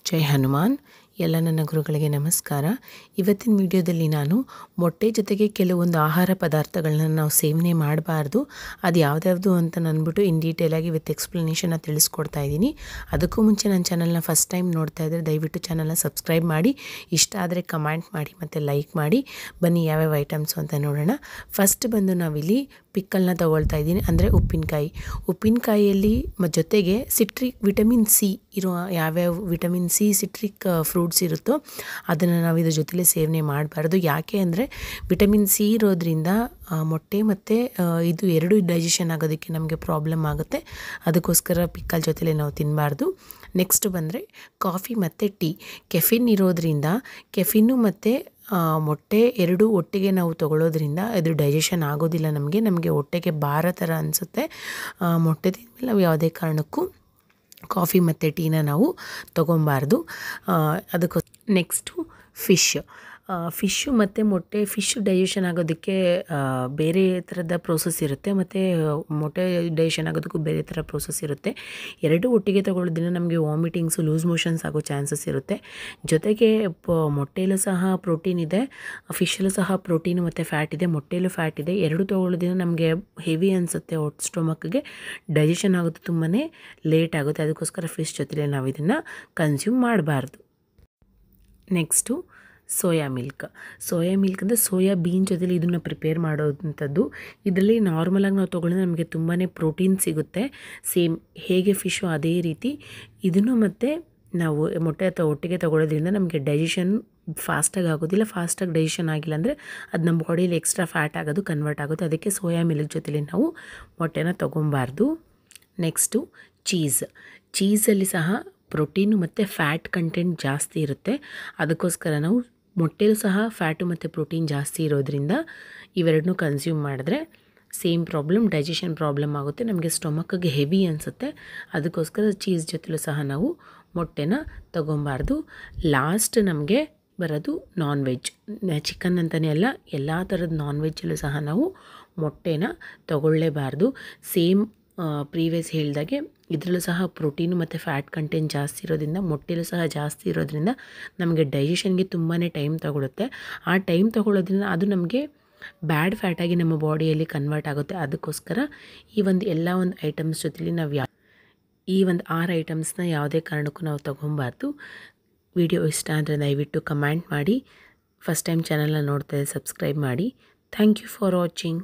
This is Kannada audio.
ಜೈ ಹನುಮಾನ್. ಎಲ್ಲ ನನ್ನ ಗುರುಗಳಿಗೆ ನಮಸ್ಕಾರ. ಇವತ್ತಿನ ವಿಡಿಯೋದಲ್ಲಿ ನಾನು ಮೊಟ್ಟೆ ಜೊತೆಗೆ ಕೆಲವೊಂದು ಆಹಾರ ಪದಾರ್ಥಗಳನ್ನ ನಾವು ಸೇವನೆ ಮಾಡಬಾರ್ದು, ಅದು ಯಾವ್ದ್ಯಾವುದು ಅಂತ ಅಂದ್ಬಿಟ್ಟು ಇನ್ ಡೀಟೇಲಾಗಿ ವಿತ್ ಎಕ್ಸ್ಪ್ಲನೇಷನ್ನ ತಿಳಿಸ್ಕೊಡ್ತಾ ಇದ್ದೀನಿ. ಅದಕ್ಕೂ ಮುಂಚೆ ನನ್ನ ಚಾನಲ್ನ ಫಸ್ಟ್ ಟೈಮ್ ನೋಡ್ತಾ ಇದ್ದರೆ ದಯವಿಟ್ಟು ಚಾನಲ್ನ ಸಬ್ಸ್ಕ್ರೈಬ್ ಮಾಡಿ, ಇಷ್ಟ ಆದರೆ ಕಮೆಂಟ್ ಮಾಡಿ ಮತ್ತು ಲೈಕ್ ಮಾಡಿ. ಬನ್ನಿ ಯಾವ್ಯಾವ ಐಟಮ್ಸು ಅಂತ ನೋಡೋಣ. ಫಸ್ಟ್ ಬಂದು ನಾವಿಲ್ಲಿ ಪಿಕ್ಕಲ್ನ ತೊಗೊಳ್ತಾ ಇದ್ದೀನಿ, ಅಂದರೆ ಉಪ್ಪಿನಕಾಯಿಯಲ್ಲಿ ಜೊತೆಗೆ ವಿಟಮಿನ್ ಸಿ ಇರೋ ಯಾವ್ಯಾವ ವಿಟಮಿನ್ ಸಿ ಸಿಟ್ರಿಕ್ ಫ್ರೂಟ್ಸ್ ಇರುತ್ತೋ ಅದನ್ನು ನಾವು ಇದ್ರ ಜೊತೆಲೇ ಸೇವನೆ ಮಾಡಬಾರ್ದು. ಯಾಕೆ ಅಂದರೆ ವಿಟಮಿನ್ ಸಿ ಇರೋದ್ರಿಂದ ಮೊಟ್ಟೆ ಮತ್ತು ಇದು ಎರಡು ಡೈಜೆಷನ್ ಆಗೋದಕ್ಕೆ ನಮಗೆ ಪ್ರಾಬ್ಲಮ್ ಆಗುತ್ತೆ. ಅದಕ್ಕೋಸ್ಕರ ಪಿಕ್ಕಲ್ ಜೊತೆಲೇ ನಾವು ತಿನ್ನಬಾರ್ದು. ನೆಕ್ಸ್ಟ್ ಬಂದರೆ ಕಾಫಿ ಮತ್ತು ಟೀ. ಕೆಫಿನ್ ಇರೋದ್ರಿಂದ ಕೆಫಿನ್ನು ಮತ್ತು ಮೊಟ್ಟೆ ಎರಡೂ ಒಟ್ಟಿಗೆ ನಾವು ತೊಗೊಳ್ಳೋದ್ರಿಂದ ಅದು ಡೈಜೆಷನ್ ಆಗೋದಿಲ್ಲ. ನಮಗೆ ಹೊಟ್ಟೆಗೆ ಭಾರ ಥರ ಅನಿಸುತ್ತೆ. ಮೊಟ್ಟೆ ತಿಂದಮೇಲೆ ನಾವು ಯಾವುದೇ ಕಾರಣಕ್ಕೂ ಕಾಫಿ ಮತ್ತು ಟೀನ ನಾವು ತೊಗೊಬಾರ್ದು. ನೆಕ್ಸ್ಟು ಫಿಶ್ಶು ಮತ್ತು ಮೊಟ್ಟೆ. ಫಿಶ್ ಡೈಜೆಷನ್ ಆಗೋದಕ್ಕೆ ಬೇರೆ ಥರದ ಪ್ರೋಸೆಸ್ ಇರುತ್ತೆ, ಮತ್ತು ಮೊಟ್ಟೆ ಡೈಜೆಷನ್ ಆಗೋದಕ್ಕೂ ಬೇರೆ ಥರ ಪ್ರೋಸೆಸ್ ಇರುತ್ತೆ. ಎರಡೂ ಒಟ್ಟಿಗೆ ತೊಗೊಳ್ಳೋದ್ರಿಂದ ನಮಗೆ ವಾಮಿಟಿಂಗ್ಸು, ಲೂಸ್ ಮೋಷನ್ಸ್ ಆಗೋ ಚಾನ್ಸಸ್ ಇರುತ್ತೆ. ಜೊತೆಗೆ ಮೊಟ್ಟೆಯಲ್ಲೂ ಸಹ ಪ್ರೋಟೀನ್ ಇದೆ, ಫಿಶಲ್ಲೂ ಸಹ ಪ್ರೋಟೀನು ಮತ್ತು ಫ್ಯಾಟ್ ಇದೆ, ಮೊಟ್ಟೆಯಲ್ಲೂ ಫ್ಯಾಟ್ ಇದೆ. ಎರಡೂ ತೊಗೊಳ್ಳೋದ್ರಿಂದ ನಮಗೆ ಹೆವಿ ಅನಿಸುತ್ತೆ, ಸ್ಟೊಮಕ್ಗೆ ಡೈಜೆಷನ್ ಆಗೋದು ತುಂಬಾ ಲೇಟ್ ಆಗುತ್ತೆ. ಅದಕ್ಕೋಸ್ಕರ ಫಿಶ್ ಜೊತೆಲೇ ನಾವು ಇದನ್ನು ಕನ್ಸ್ಯೂಮ್ ಮಾಡಬಾರ್ದು. ನೆಕ್ಸ್ಟು ಸೋಯಾ ಮಿಲ್ಕ್ ಅಂದರೆ ಸೋಯಾ ಬೀನ್ ಜೊತೆಲಿ ಇದನ್ನು ಪ್ರಿಪೇರ್ ಮಾಡೋವಂಥದ್ದು. ಇದರಲ್ಲಿ ನಾರ್ಮಲಾಗಿ ನಾವು ತೊಗೊಳ್ಳೋದ್ರೆ ನಮಗೆ ತುಂಬಾ ಪ್ರೋಟೀನ್ ಸಿಗುತ್ತೆ. ಸೇಮ್ ಹೇಗೆ ಫಿಶ್ಶು ಅದೇ ರೀತಿ ಇದನ್ನು ಮತ್ತು ನಾವು ಮೊಟ್ಟೆ ಅಥವಾ ಒಟ್ಟಿಗೆ ತೊಗೊಳ್ಳೋದ್ರಿಂದ ನಮಗೆ ಡೈಜೆಷನ್ ಫಾಸ್ಟಾಗಿ ಆಗೋದಿಲ್ಲ. ಫಾಸ್ಟಾಗಿ ಡೈಜೆಷನ್ ಆಗಿಲ್ಲ ಅಂದರೆ ಅದು ನಮ್ಮ ಬಾಡಿಯಲ್ಲಿ ಎಕ್ಸ್ಟ್ರಾ ಫ್ಯಾಟ್ ಆಗೋದು ಕನ್ವರ್ಟ್ ಆಗುತ್ತೆ. ಅದಕ್ಕೆ ಸೋಯಾ ಮಿಲ್ಕ್ ಜೊತೆಲಿ ನಾವು ಮೊಟ್ಟೆನ ತೊಗೊಬಾರ್ದು. ನೆಕ್ಸ್ಟು ಚೀಸಲ್ಲಿ ಸಹ ಪ್ರೋಟೀನು ಮತ್ತು ಫ್ಯಾಟ್ ಕಂಟೆಂಟ್ ಜಾಸ್ತಿ ಇರುತ್ತೆ. ಅದಕ್ಕೋಸ್ಕರ ನಾವು ಮೊಟ್ಟೆಲೂ ಸಹ ಫ್ಯಾಟು ಮತ್ತು ಪ್ರೋಟೀನ್ ಜಾಸ್ತಿ ಇರೋದ್ರಿಂದ ಇವೆರಡನ್ನೂ ಕನ್ಸ್ಯೂಮ್ ಮಾಡಿದ್ರೆ ಸೇಮ್ ಪ್ರಾಬ್ಲಮ್, ಡೈಜೆಷನ್ ಪ್ರಾಬ್ಲಮ್ ಆಗುತ್ತೆ, ನಮಗೆ ಸ್ಟೊಮಕ್ಗೆ ಹೆವಿ ಅನಿಸುತ್ತೆ. ಅದಕ್ಕೋಸ್ಕರ ಚೀಸ್ ಜೊತೆಲೂ ಸಹ ನಾವು ಮೊಟ್ಟೆನ ತೊಗೊಬಾರ್ದು. ಲಾಸ್ಟ್ ನಮಗೆ ಬರೋದು ನಾನ್ ವೆಜ್. ಚಿಕನ್ ಅಂತಲೇ ಅಲ್ಲ, ಎಲ್ಲ ಥರದ ನಾನ್ ವೆಜ್ಜಲ್ಲೂ ಸಹ ನಾವು ಮೊಟ್ಟೆನ ತೊಗೊಳ್ಳೇಬಾರ್ದು. ಸೇಮ್ ಪ್ರೀವಿಯಸ್ ಹೇಳಿದಾಗೆ ಇದರಲ್ಲೂ ಸಹ ಪ್ರೋಟೀನು ಮತ್ತು ಫ್ಯಾಟ್ ಕಂಟೆಂಟ್ ಜಾಸ್ತಿ ಇರೋದ್ರಿಂದ, ಮೊಟ್ಟೆಲೂ ಸಹ ಜಾಸ್ತಿ ಇರೋದ್ರಿಂದ ನಮಗೆ ಡೈಜೆಷನ್ಗೆ ತುಂಬಾ ಟೈಮ್ ತಗೊಳುತ್ತೆ. ಆ ಟೈಮ್ ತೊಗೊಳ್ಳೋದ್ರಿಂದ ಅದು ನಮಗೆ ಬ್ಯಾಡ್ ಫ್ಯಾಟಾಗಿ ನಮ್ಮ ಬಾಡಿಯಲ್ಲಿ ಕನ್ವರ್ಟ್ ಆಗುತ್ತೆ. ಅದಕ್ಕೋಸ್ಕರ ಈ ಒಂದು ಐಟಮ್ಸ್ ಜೊತೆಲಿ ನಾವು ಈ 6 ಐಟಮ್ಸ್ನ ಯಾವುದೇ ಕಾರಣಕ್ಕೂ ನಾವು ತೊಗೊಬಾರ್ದು. ವಿಡಿಯೋ ಇಷ್ಟ ಅಂದರೆ ದಯವಿಟ್ಟು ಕಮೆಂಟ್ ಮಾಡಿ. ಫಸ್ಟ್ ಟೈಮ್ ಚಾನಲ್ನ ನೋಡ್ತಾ ಸಬ್ಸ್ಕ್ರೈಬ್ ಮಾಡಿ. Thank you for watching.